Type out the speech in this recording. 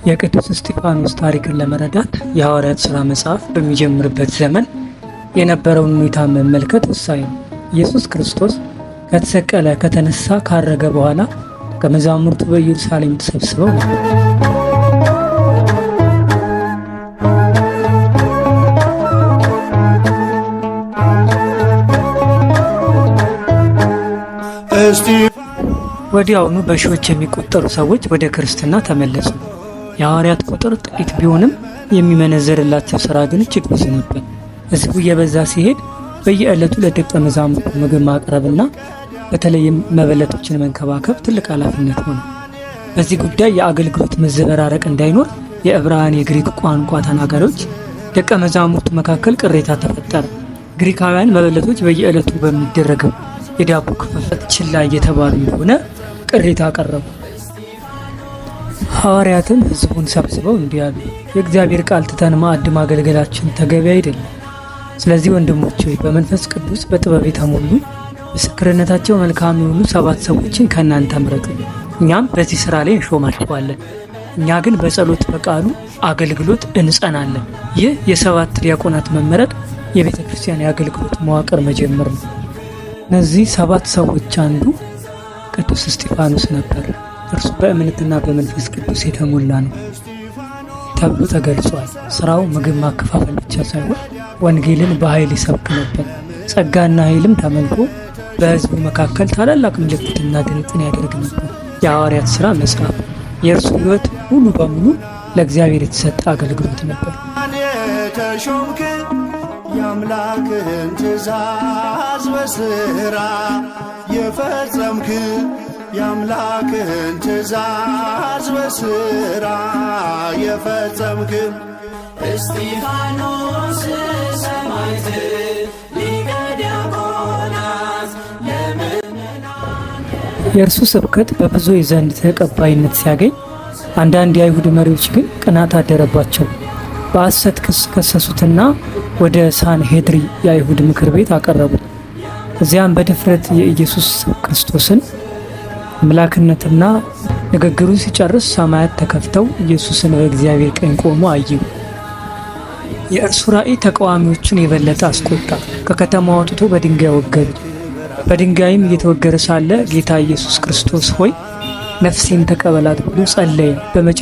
የቅዱስ እስጢፋኖስ ታሪክን ለመረዳት የሐዋርያት ሥራ መጽሐፍ በሚጀምርበት ዘመን የነበረውን ሁኔታ መመልከት ወሳኝ ነው። ኢየሱስ ክርስቶስ ከተሰቀለ ከተነሳ ካረገ በኋላ ከመዛሙርቱ በኢየሩሳሌም ተሰብስበው ነበር። ወዲያውኑ በሺዎች የሚቆጠሩ ሰዎች ወደ ክርስትና ተመለሱ። የሐዋርያት ቁጥር ጥቂት ቢሆንም የሚመነዘርላቸው ሥራ ግን እጅግ ብዙ ነበር። ሕዝቡ እየበዛ ሲሄድ በየዕለቱ ለደቀ መዛሙርቱ ምግብ ማቅረብና በተለይም መበለቶችን መንከባከብ ትልቅ ኃላፊነት ሆነ። በዚህ ጉዳይ የአገልግሎት መዘበራረቅ እንዳይኖር የዕብራውያን የግሪክ ቋንቋ ተናጋሪዎች ደቀ መዛሙርቱ መካከል ቅሬታ ተፈጠረ። ግሪካውያን መበለቶች በየዕለቱ በሚደረገው የዳቦ ክፍፍል ችላ እየተባሉ እንደሆነ ቅሬታ አቀረቡ። ሐዋርያትም ሕዝቡን ሰብስበው እንዲህ አሉ፣ የእግዚአብሔር ቃል ትተን ማዕድ ማገልገላችን ተገቢ አይደለም። ስለዚህ ወንድሞች ሆይ በመንፈስ ቅዱስ በጥበብ የተሞሉ ምስክርነታቸው መልካም የሆኑ 7 ሰዎችን ከእናንተ ምረጡ፣ እኛም በዚህ ሥራ ላይ እንሾማቸዋለን። እኛ ግን በጸሎት በቃሉ አገልግሎት እንጸናለን። ይህ የ7 ዲያቆናት መመረጥ የቤተ ክርስቲያን የአገልግሎት መዋቅር መጀመር ነው። እነዚህ 7 ሰዎች አንዱ ቅዱስ እስጢፋኖስ ነበር። እርሱ በእምነትና በመንፈስ ቅዱስ የተሞላ ነው ተብሎ ተገልጿል። ስራው ምግብ ማከፋፈል ብቻ ሳይሆን ወንጌልን በኃይል ይሰብክ ነበር። ጸጋና ኃይልም ተመልቶ በሕዝቡ መካከል ታላላቅ ምልክትና ድንቅን ያደርግ ነበር። የሐዋርያት ሥራ መጽሐፍ የእርሱ ሕይወት ሙሉ በሙሉ ለእግዚአብሔር የተሰጠ አገልግሎት ነበር። ተሾምክ የአምላክህን ትእዛዝ በሥራ የፈጸምክ የአምላክህን ትእዛዝ በሥራ የፈጸምክ እስጢፋኖስ ሰማዕት ሊቀ ዲያቆናት ለምእመናን። የእርሱ ስብከት በብዙዎች ዘንድ ተቀባይነት ሲያገኝ፣ አንዳንድ የአይሁድ መሪዎች ግን ቅናት አደረባቸው። በሐሰት ክስ ከሰሱትና ወደ ሳንሄድሪ የአይሁድ ምክር ቤት አቀረቡት። እዚያም በድፍረት የኢየሱስ ክርስቶስን አምላክነትና ንግግሩን ሲጨርስ ሰማያት ተከፍተው ኢየሱስን በእግዚአብሔር ቀኝ ቆሞ አየው። የእርሱ ራእይ ተቃዋሚዎቹን የበለጠ አስቆጣ። ከከተማ አውጥቶ በድንጋይ ወገሩት። በድንጋይም እየተወገረ ሳለ ጌታ ኢየሱስ ክርስቶስ ሆይ ነፍሴን ተቀበላት ብሎ ጸለየ።